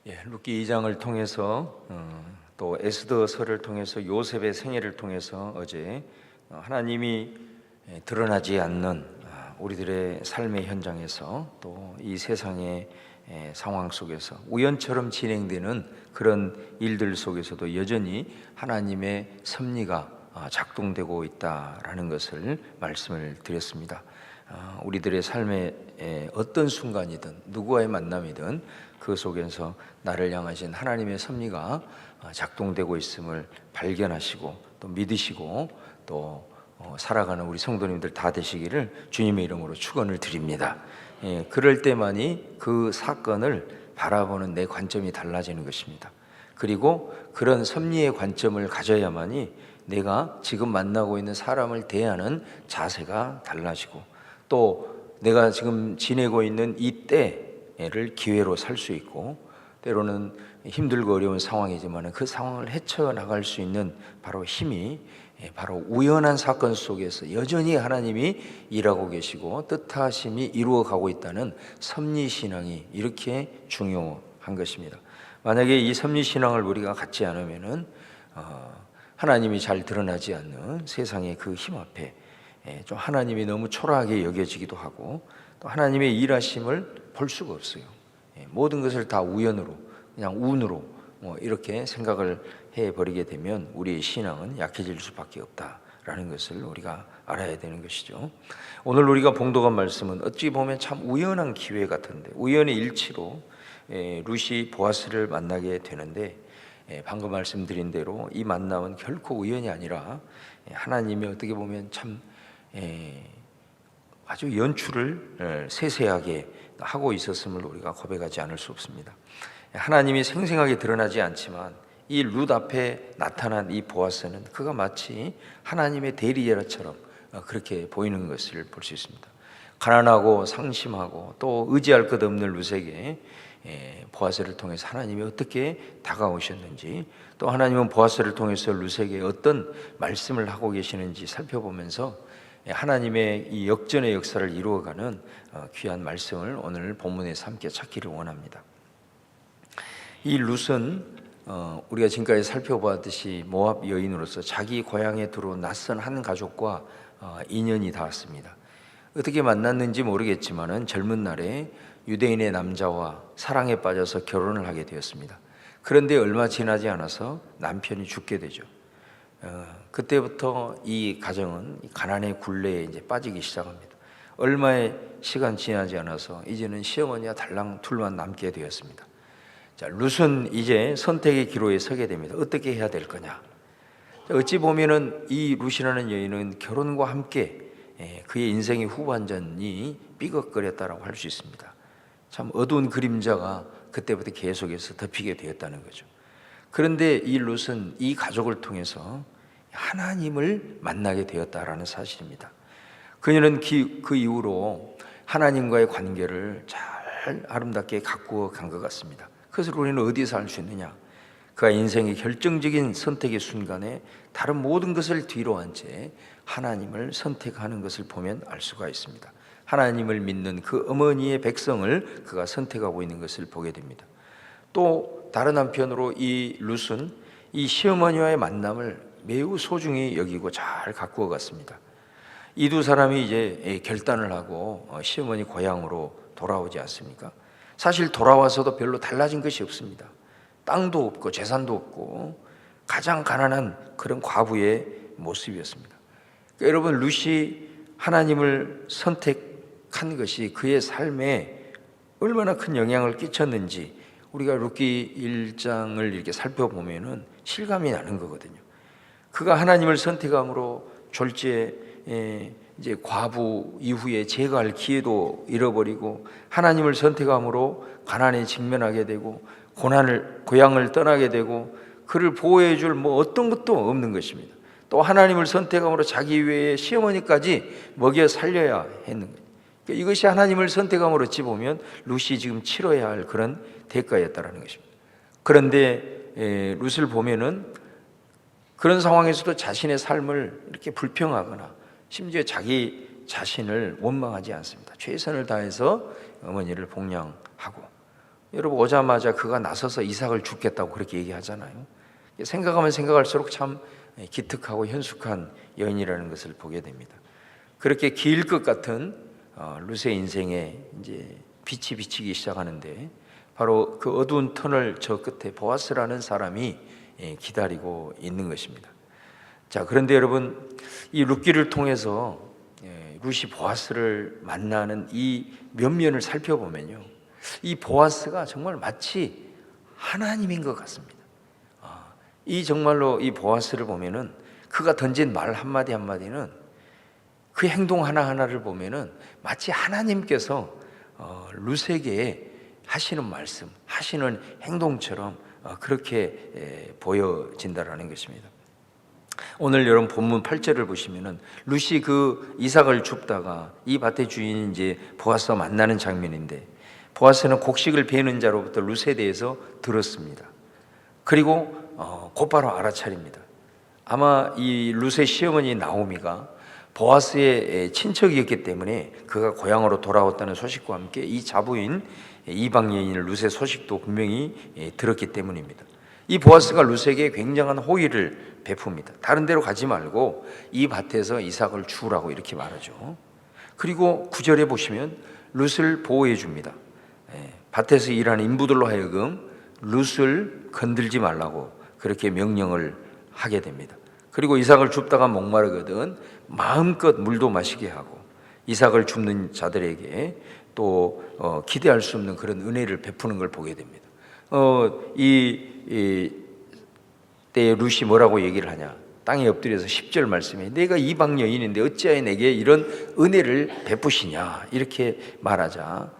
룻기 2장을 통해서 또 에스더서를 통해서 요셉의 생애를 통해서 어제 하나님이 드러나지 않는 우리들의 삶의 현장에서 또 이 세상의 상황 속에서 우연처럼 진행되는 그런 일들 속에서도 여전히 하나님의 섭리가 작동되고 있다라는 것을 말씀을 드렸습니다. 우리들의 삶의 어떤 순간이든 누구와의 만남이든 그 속에서 나를 향하신 하나님의 섭리가 작동되고 있음을 발견하시고 또 믿으시고 또 살아가는 우리 성도님들 다 되시기를 주님의 이름으로 축원을 드립니다. 그럴 때만이 그 사건을 바라보는 내 관점이 달라지는 것입니다. 그리고 그런 섭리의 관점을 가져야만이 내가 지금 만나고 있는 사람을 대하는 자세가 달라지고 또 내가 지금 지내고 있는 이 때를 기회로 살 수 있고 때로는 힘들고 어려운 상황이지만 그 상황을 헤쳐나갈 수 있는 바로 힘이 바로 우연한 사건 속에서 여전히 하나님이 일하고 계시고 뜻하심이 이루어가고 있다는 섭리신앙이 이렇게 중요한 것입니다. 만약에 이 섭리신앙을 우리가 갖지 않으면은 하나님이 잘 드러나지 않는 세상의 그 힘 앞에 좀 하나님이 너무 초라하게 여겨지기도 하고 또 하나님의 일하심을 볼 수가 없어요. 모든 것을 다 우연으로 그냥 운으로 이렇게 생각을 해버리게 되면 우리의 신앙은 약해질 수밖에 없다라는 것을 우리가 알아야 되는 것이죠. 오늘 우리가 봉독한 말씀은 어찌 보면 참 우연한 기회 같은데 우연의 일치로 룻이 보아스를 만나게 되는데 방금 말씀드린 대로 이 만남은 결코 우연이 아니라 하나님이 어떻게 보면 참 아주 연출을 세세하게 하고 있었음을 우리가 고백하지 않을 수 없습니다. 하나님이 생생하게 드러나지 않지만 이 룻 앞에 나타난 이 보아스는 그가 마치 하나님의 대리자처럼 그렇게 보이는 것을 볼 수 있습니다. 가난하고 상심하고 또 의지할 것 없는 룻에게 보아스를 통해서 하나님이 어떻게 다가오셨는지 또 하나님은 보아스를 통해서 룻에게 어떤 말씀을 하고 계시는지 살펴보면서 하나님의 이 역전의 역사를 이루어가는 귀한 말씀을 오늘 본문에서 함께 찾기를 원합니다. 이 룻은 우리가 지금까지 살펴보았듯이 모압 여인으로서 자기 고향에 들어온 낯선 한 가족과 인연이 닿았습니다. 어떻게 만났는지 모르겠지만 젊은 날에 유대인의 남자와 사랑에 빠져서 결혼을 하게 되었습니다. 그런데 얼마 지나지 않아서 남편이 죽게 되죠. 그때부터 이 가정은 가난의 굴레에 이제 빠지기 시작합니다. 얼마의 시간 지나지 않아서 이제는 시어머니와 달랑 둘만 남게 되었습니다. 자, 룻은 이제 선택의 기로에 서게 됩니다. 어떻게 해야 될 거냐? 어찌 보면은 이 룻이라는 여인은 결혼과 함께 그의 인생의 후반전이 삐걱거렸다라고 할 수 있습니다. 참 어두운 그림자가 그때부터 계속해서 덮이게 되었다는 거죠. 그런데 이 룻은 이 가족을 통해서 하나님을 만나게 되었다라는 사실입니다. 그녀는 그 이후로 하나님과의 관계를 잘 아름답게 가꾸어 간 것 같습니다. 그래서 우리는 어디에서 알 수 있느냐? 그가 인생의 결정적인 선택의 순간에 다른 모든 것을 뒤로 한 채 하나님을 선택하는 것을 보면 알 수가 있습니다. 하나님을 믿는 그 어머니의 백성을 그가 선택하고 있는 것을 보게 됩니다. 또 다른 한편으로 이 룻은 이 시어머니와의 만남을 매우 소중히 여기고 잘 가꾸어 갔습니다. 이 두 사람이 이제 결단을 하고 시어머니 고향으로 돌아오지 않습니까? 사실 돌아와서도 별로 달라진 것이 없습니다. 땅도 없고 재산도 없고 가장 가난한 그런 과부의 모습이었습니다. 그러니까 여러분, 룻이 하나님을 선택한 것이 그의 삶에 얼마나 큰 영향을 끼쳤는지 우리가 룻기 1장을 이렇게 살펴보면은 실감이 나는 거거든요. 그가 하나님을 선택함으로 졸지에 이제 과부 이후에 제거할 기회도 잃어버리고 하나님을 선택함으로 가난에 직면하게 되고 고향을 떠나게 되고 그를 보호해 줄 어떤 것도 없는 것입니다. 또 하나님을 선택함으로 자기 외에 시어머니까지 먹여 살려야 했는 거예요. 그러니까 이것이 하나님을 선택함으로 어찌 보면 룻이 지금 치러야 할 그런 대가였다라는 것입니다. 그런데 룻을 보면은 그런 상황에서도 자신의 삶을 이렇게 불평하거나 심지어 자기 자신을 원망하지 않습니다. 최선을 다해서 어머니를 복양하고 여러분 오자마자 그가 나서서 이삭을 줍겠다고 그렇게 얘기하잖아요. 생각하면 생각할수록 참 기특하고 현숙한 여인이라는 것을 보게 됩니다. 그렇게 길 것 같은 룻의 인생에 이제 빛이 비치기 시작하는데 바로 그 어두운 터널 저 끝에 보아스라는 사람이 기다리고 있는 것입니다. 자, 그런데 여러분 이 룻기를 통해서 룻이 보아스를 만나는 이 면면을 살펴보면요, 이 보아스가 정말 마치 하나님인 것 같습니다. 이 정말로 이 보아스를 보면은 그가 던진 말 한마디 한마디는, 그 행동 하나하나를 보면은 마치 하나님께서 룻에게 하시는 말씀, 하시는 행동처럼 그렇게 보여진다라는 것입니다. 오늘 여러분 본문 8절을 보시면은 룻이 그 이삭을 줍다가 이 밭의 주인이 이제 보아스와 만나는 장면인데, 보아스는 곡식을 베는 자로부터 룻에 대해서 들었습니다. 그리고 곧바로 알아차립니다. 아마 이 룻의 시어머니 나오미가 보아스의 친척이었기 때문에 그가 고향으로 돌아왔다는 소식과 함께 이 자부인 이방 여인 룻의 소식도 분명히 들었기 때문입니다. 이 보아스가 룻에게 굉장한 호의를 베풉니다. 다른 데로 가지 말고 이 밭에서 이삭을 주우라고 이렇게 말하죠. 그리고 9절에 보시면 룻을 보호해 줍니다. 밭에서 일하는 인부들로 하여금 룻을 건들지 말라고 그렇게 명령을 하게 됩니다. 그리고 이삭을 줍다가 목마르거든 마음껏 물도 마시게 하고, 이삭을 줍는 자들에게 또 기대할 수 없는 그런 은혜를 베푸는 걸 보게 됩니다. 이 때에 룻이 뭐라고 얘기를 하냐? 땅에 엎드려서 10절 말씀에 내가 이방 여인인데 어찌하여 내게 이런 은혜를 베푸시냐 이렇게 말하자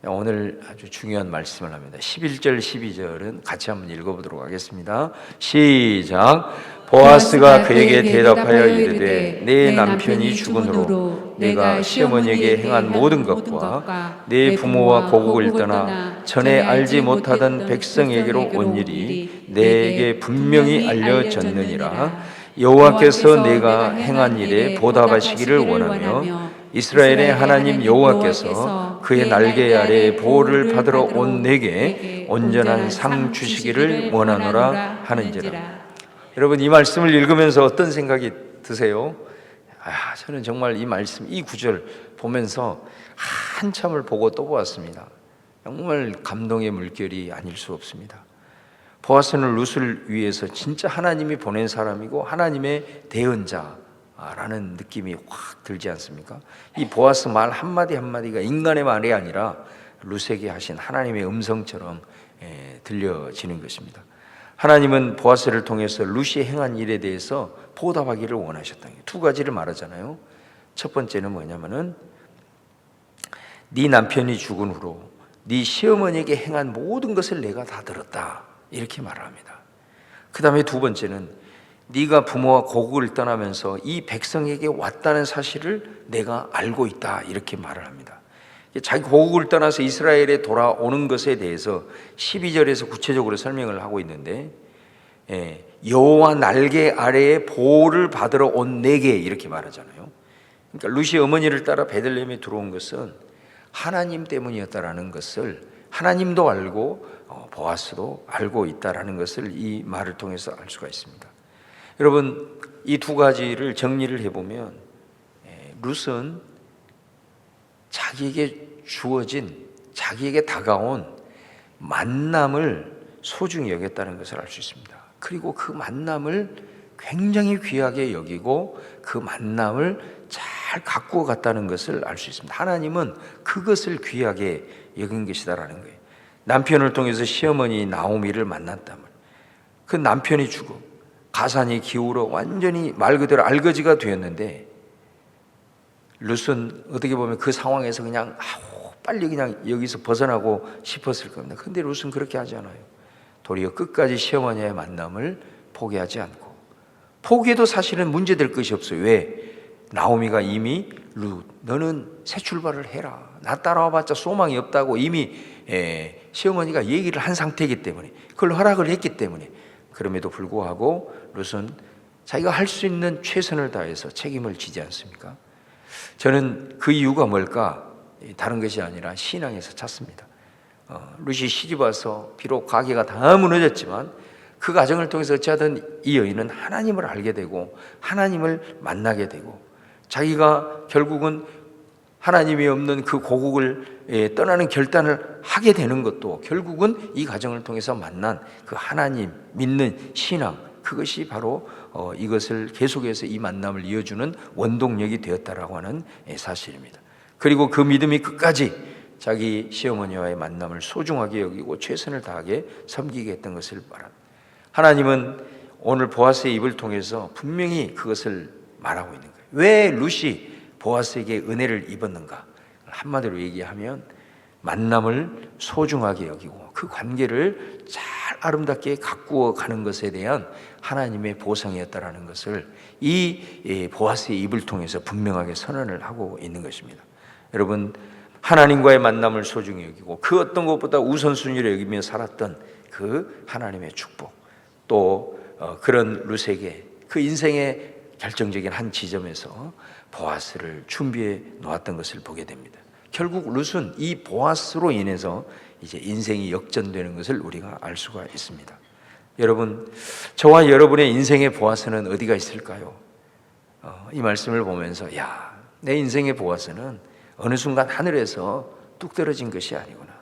오늘 아주 중요한 말씀을 합니다. 11절 12절은 같이 한번 읽어보도록 하겠습니다. 시작. 보아스가 그에게 대답하여 이르되 내 남편이 죽은 후로 내가 시어머니에게 행한 모든 것과 내 부모와 고국을 떠나 전에 알지 못하던 백성에게로 온 일이 내게 분명히 알려졌느니라. 여호와께서 내가 행한 일에 보답하시기를 원하며 이스라엘의 하나님 여호와께서 그의 날개 아래 보호를 받으러 온 내게 온전한 상 주시기를 원하노라 하는지라. 여러분 이 말씀을 읽으면서 어떤 생각이 드세요? 저는 정말 이 말씀, 이 구절 보면서 한참을 보고 또 보았습니다. 정말 감동의 물결이 아닐 수 없습니다. 보아스는 룻을 위해서 진짜 하나님이 보낸 사람이고 하나님의 대언자라는 느낌이 확 들지 않습니까? 이 보아스 말 한마디 한마디가 인간의 말이 아니라 룻에게 하신 하나님의 음성처럼 들려지는 것입니다. 하나님은 보아스를 통해서 룻이 행한 일에 대해서 보답하기를 원하셨다는 두 가지를 말하잖아요. 첫 번째는 뭐냐면은 네 남편이 죽은 후로 네 시어머니에게 행한 모든 것을 내가 다 들었다 이렇게 말을 합니다. 그 다음에 두 번째는 네가 부모와 고국을 떠나면서 이 백성에게 왔다는 사실을 내가 알고 있다 이렇게 말을 합니다. 자기 고국을 떠나서 이스라엘에 돌아오는 것에 대해서 12절에서 구체적으로 설명을 하고 있는데, 여호와 날개 아래에 보호를 받으러 온 내게 이렇게 말하잖아요. 그러니까 룻이 어머니를 따라 베들레헴에 들어온 것은 하나님 때문이었다라는 것을 하나님도 알고 보아스도 알고 있다라는 것을 이 말을 통해서 알 수가 있습니다. 여러분 이 두 가지를 정리를 해보면 룻은 자기에게 주어진, 자기에게 다가온 만남을 소중히 여겼다는 것을 알 수 있습니다. 그리고 그 만남을 굉장히 귀하게 여기고 그 만남을 잘 갖고 갔다는 것을 알 수 있습니다. 하나님은 그것을 귀하게 여긴 것이다라는 거예요. 남편을 통해서 시어머니 나오미를 만났다면 그 남편이 죽어 가산이 기울어 완전히 말 그대로 알거지가 되었는데, 룻은 어떻게 보면 그 상황에서 그냥 빨리 그냥 여기서 벗어나고 싶었을 겁니다. 그런데 룻은 그렇게 하지 않아요. 도리어 끝까지 시어머니의 만남을 포기하지 않고, 포기해도 사실은 문제될 것이 없어요. 왜? 나오미가 이미 룻 너는 새 출발을 해라, 나 따라와봤자 소망이 없다고 이미 시어머니가 얘기를 한 상태이기 때문에, 그걸 허락을 했기 때문에, 그럼에도 불구하고 룻은 자기가 할 수 있는 최선을 다해서 책임을 지지 않습니까? 저는 그 이유가 뭘까? 다른 것이 아니라 신앙에서 찾습니다. 룻이 시집 와서 비록 가게가 다 무너졌지만 그 과정을 통해서 어찌하든 이 여인은 하나님을 알게 되고 하나님을 만나게 되고 자기가 결국은 하나님이 없는 그 고국을 떠나는 결단을 하게 되는 것도 결국은 이 과정을 통해서 만난 그 하나님 믿는 신앙, 그것이 바로 이것을 계속해서 이 만남을 이어주는 원동력이 되었다라고 하는 사실입니다. 그리고 그 믿음이 끝까지 자기 시어머니와의 만남을 소중하게 여기고 최선을 다하게 섬기게 했던 것을 말합니다. 하나님은 오늘 보아스의 입을 통해서 분명히 그것을 말하고 있는 거예요. 왜 룻이 보아스에게 은혜를 입었는가? 한마디로 얘기하면 만남을 소중하게 여기고 그 관계를 잘 아름답게 가꾸어 가는 것에 대한 하나님의 보상이었다라는 것을 이 보아스의 입을 통해서 분명하게 선언을 하고 있는 것입니다. 여러분, 하나님과의 만남을 소중히 여기고 그 어떤 것보다 우선순위를 여기며 살았던 그 하나님의 축복, 또 그런 룻에게 그 인생의 결정적인 한 지점에서 보아스를 준비해 놓았던 것을 보게 됩니다. 결국 룻은 이 보아스로 인해서 이제 인생이 역전되는 것을 우리가 알 수가 있습니다. 여러분, 저와 여러분의 인생의 보아스는 어디가 있을까요? 이 말씀을 보면서 내 인생의 보아스는 어느 순간 하늘에서 뚝 떨어진 것이 아니구나.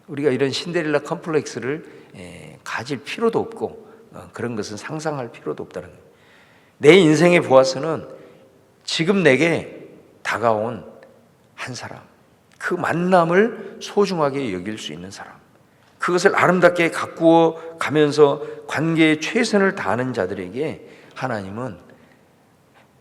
우리가 이런 신데렐라 컴플렉스를 가질 필요도 없고 그런 것은 상상할 필요도 없다는 거예요. 내 인생의 보아스는 지금 내게 다가온 한 사람, 그 만남을 소중하게 여길 수 있는 사람, 그것을 아름답게 가꾸어 가면서 관계에 최선을 다하는 자들에게 하나님은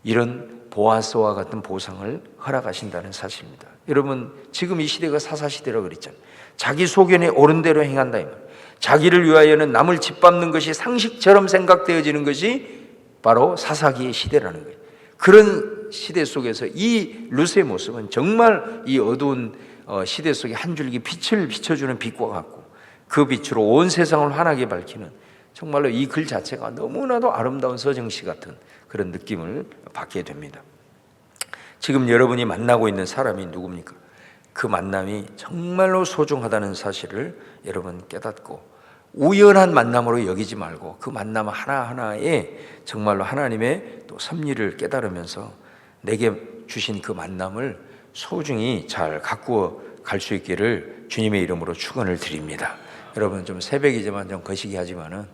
이런 보아스와 같은 보상을 허락하신다는 사실입니다. 여러분, 지금 이 시대가 사사시대라고 그랬잖아요. 자기 소견에 옳은 대로 행한다 이 말. 자기를 위하여는 남을 짓밟는 것이 상식처럼 생각되어지는 것이 바로 사사기의 시대라는 거예요. 그런 시대 속에서 이 룻의 모습은 정말 이 어두운 시대 속에 한 줄기 빛을 비춰주는 빛과 같고 그 빛으로 온 세상을 환하게 밝히는, 정말로 이 글 자체가 너무나도 아름다운 서정시 같은 그런 느낌을 받게 됩니다. 지금 여러분이 만나고 있는 사람이 누굽니까? 그 만남이 정말로 소중하다는 사실을 여러분 깨닫고 우연한 만남으로 여기지 말고 그 만남 하나하나에 정말로 하나님의 또 섭리를 깨달으면서 내게 주신 그 만남을 소중히 잘 가꾸어 갈 수 있기를 주님의 이름으로 축원을 드립니다. 여러분, 좀 새벽이지만 좀 거시기 하지만은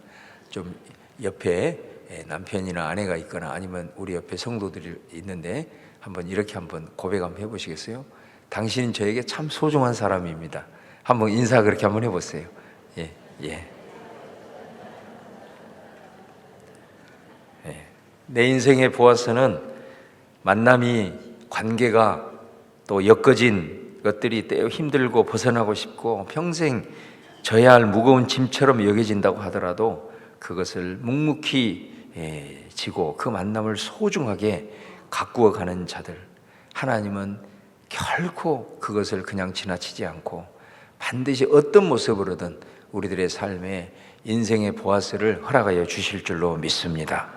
좀 옆에 남편이나 아내가 있거나 아니면 우리 옆에 성도들이 있는데 한번 이렇게 한번 고백 한번 해보시겠어요? 당신은 저에게 참 소중한 사람입니다. 한번 인사 그렇게 한번 해보세요. 예. 내 인생의 보아스는 만남이, 관계가 또 엮어진 것들이 때로 힘들고 벗어나고 싶고 평생 져야 할 무거운 짐처럼 여겨진다고 하더라도 그것을 묵묵히 지고 그 만남을 소중하게 가꾸어 가는 자들, 하나님은 결코 그것을 그냥 지나치지 않고 반드시 어떤 모습으로든 우리들의 삶에 인생의 보아스를 허락하여 주실 줄로 믿습니다.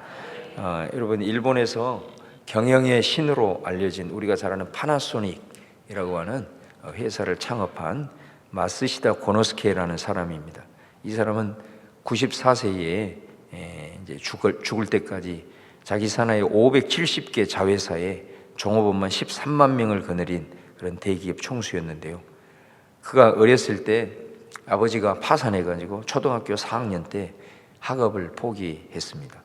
여러분, 일본에서 경영의 신으로 알려진 우리가 잘 아는 파나소닉이라고 하는 회사를 창업한 마쓰시다 고노스케라는 사람입니다. 이 사람은 94세에 이제 죽을 때까지 자기 산하의 570개 자회사에 종업원만 13만 명을 거느린 그런 대기업 총수였는데요. 그가 어렸을 때 아버지가 파산해가지고 초등학교 4학년 때 학업을 포기했습니다.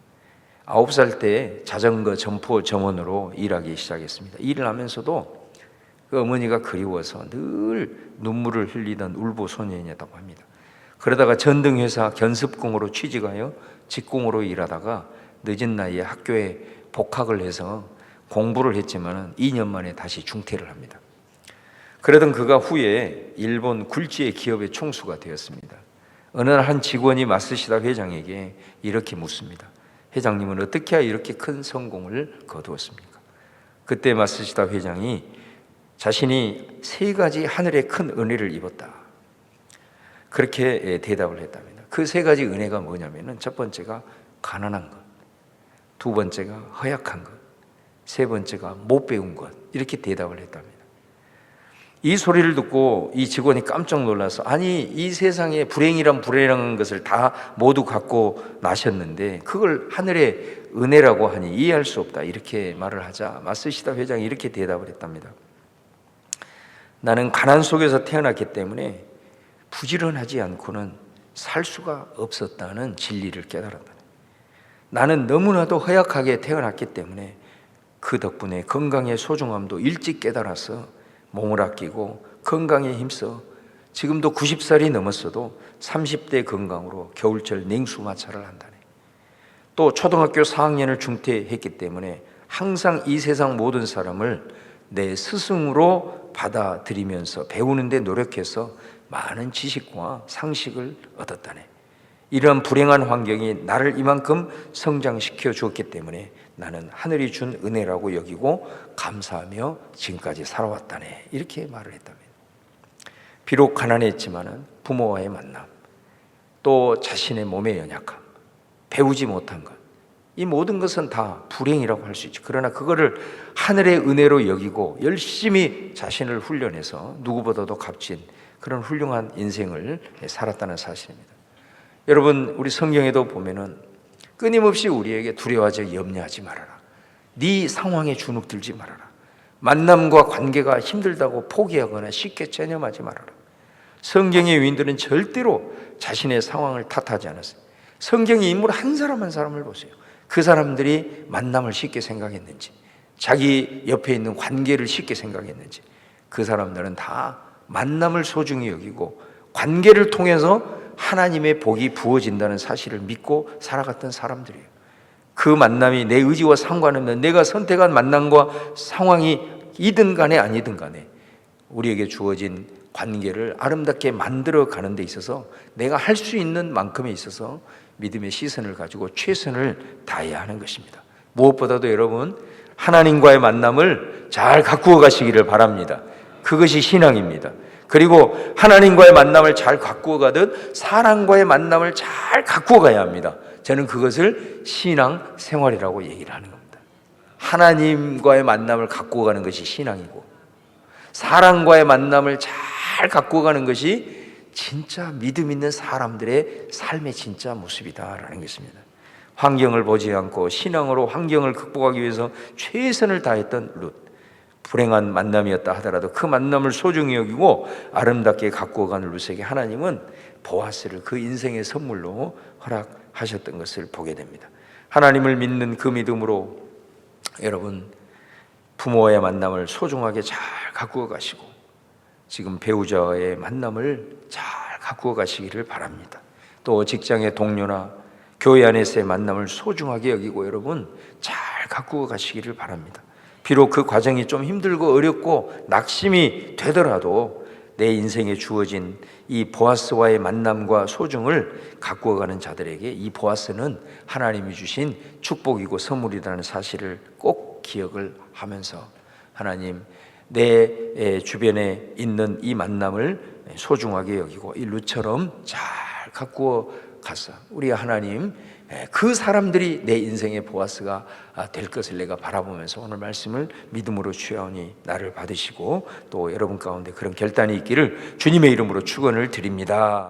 9살 때 자전거 점포 점원으로 일하기 시작했습니다. 일을 하면서도 그 어머니가 그리워서 늘 눈물을 흘리던 울보 소년이었다고 합니다. 그러다가 전등회사 견습공으로 취직하여 직공으로 일하다가 늦은 나이에 학교에 복학을 해서 공부를 했지만 2년 만에 다시 중퇴를 합니다. 그러던 그가 후에 일본 굴지의 기업의 총수가 되었습니다. 어느 날 한 직원이 마쓰시다 회장에게 이렇게 묻습니다. 회장님은 어떻게 해야 이렇게 큰 성공을 거두었습니까? 그때 마쓰시다 회장이 자신이 3가지 하늘의 큰 은혜를 입었다, 그렇게 대답을 했답니다. 그 3가지 은혜가 뭐냐면은 첫 번째가 가난한 것, 두 번째가 허약한 것, 세 번째가 못 배운 것, 이렇게 대답을 했답니다. 이 소리를 듣고 이 직원이 깜짝 놀라서, 아니 이 세상에 불행이란 불행한 것을 다 모두 갖고 나셨는데 그걸 하늘의 은혜라고 하니 이해할 수 없다, 이렇게 말을 하자 마쓰시다 회장이 이렇게 대답을 했답니다. 나는 가난 속에서 태어났기 때문에 부지런하지 않고는 살 수가 없었다는 진리를 깨달았다. 나는 너무나도 허약하게 태어났기 때문에 그 덕분에 건강의 소중함도 일찍 깨달아서 몸을 아끼고 건강에 힘써 지금도 90살이 넘었어도 30대 건강으로 겨울철 냉수마찰을 한다네. 또 초등학교 4학년을 중퇴했기 때문에 항상 이 세상 모든 사람을 내 스승으로 받아들이면서 배우는 데 노력해서 많은 지식과 상식을 얻었다네. 이런 불행한 환경이 나를 이만큼 성장시켜 주었기 때문에 나는 하늘이 준 은혜라고 여기고 감사하며 지금까지 살아왔다네, 이렇게 말을 했답니다. 비록 가난했지만은 부모와의 만남, 또 자신의 몸의 연약함, 배우지 못한 것, 이 모든 것은 다 불행이라고 할 수 있죠. 그러나 그거를 하늘의 은혜로 여기고 열심히 자신을 훈련해서 누구보다도 값진 그런 훌륭한 인생을 살았다는 사실입니다. 여러분, 우리 성경에도 보면은 끊임없이 우리에게 두려워하지 염려하지 말아라, 네 상황에 주눅들지 말아라, 만남과 관계가 힘들다고 포기하거나 쉽게 체념하지 말아라. 성경의 위인들은 절대로 자신의 상황을 탓하지 않았어요. 성경의 인물 한 사람 한 사람을 보세요. 그 사람들이 만남을 쉽게 생각했는지, 자기 옆에 있는 관계를 쉽게 생각했는지, 그 사람들은 다 만남을 소중히 여기고 관계를 통해서 하나님의 복이 부어진다는 사실을 믿고 살아갔던 사람들이에요. 그 만남이 내 의지와 상관없는 내가 선택한 만남과 상황이 이든 간에 아니든 간에 우리에게 주어진 관계를 아름답게 만들어 가는 데 있어서 내가 할 수 있는 만큼에 있어서 믿음의 시선을 가지고 최선을 다해야 하는 것입니다. 무엇보다도 여러분, 하나님과의 만남을 잘 가꾸어 가시기를 바랍니다. 그것이 신앙입니다. 그리고 하나님과의 만남을 잘 가꾸어 가듯 사람과의 만남을 잘 가꾸어 가야 합니다. 저는 그것을 신앙 생활이라고 얘기를 하는 겁니다. 하나님과의 만남을 가꾸어 가는 것이 신앙이고, 사람과의 만남을 잘 가꾸어 가는 것이 진짜 믿음 있는 사람들의 삶의 진짜 모습이다라는 것입니다. 환경을 보지 않고 신앙으로 환경을 극복하기 위해서 최선을 다했던 룻, 불행한 만남이었다 하더라도 그 만남을 소중히 여기고 아름답게 가꾸어 가는 룻에게 하나님은 보아스를 그 인생의 선물로 허락하셨던 것을 보게 됩니다. 하나님을 믿는 그 믿음으로 여러분, 부모와의 만남을 소중하게 잘 가꾸어 가시고 지금 배우자와의 만남을 잘 가꾸어 가시기를 바랍니다. 또 직장의 동료나 교회 안에서의 만남을 소중하게 여기고 여러분 잘 가꾸어 가시기를 바랍니다. 비록 그 과정이 좀 힘들고 어렵고 낙심이 되더라도 내 인생에 주어진 이 보아스와의 만남과 소중을 가꾸어 가는 자들에게 이 보아스는 하나님이 주신 축복이고 선물이라는 사실을 꼭 기억을 하면서 하나님, 내 주변에 있는 이 만남을 소중하게 여기고 이 룻처럼 잘 가꾸어 가서 우리 하나님, 그 사람들이 내 인생의 보아스가 될 것을 내가 바라보면서 오늘 말씀을 믿음으로 취하오니 나를 받으시고 또 여러분 가운데 그런 결단이 있기를 주님의 이름으로 축원을 드립니다.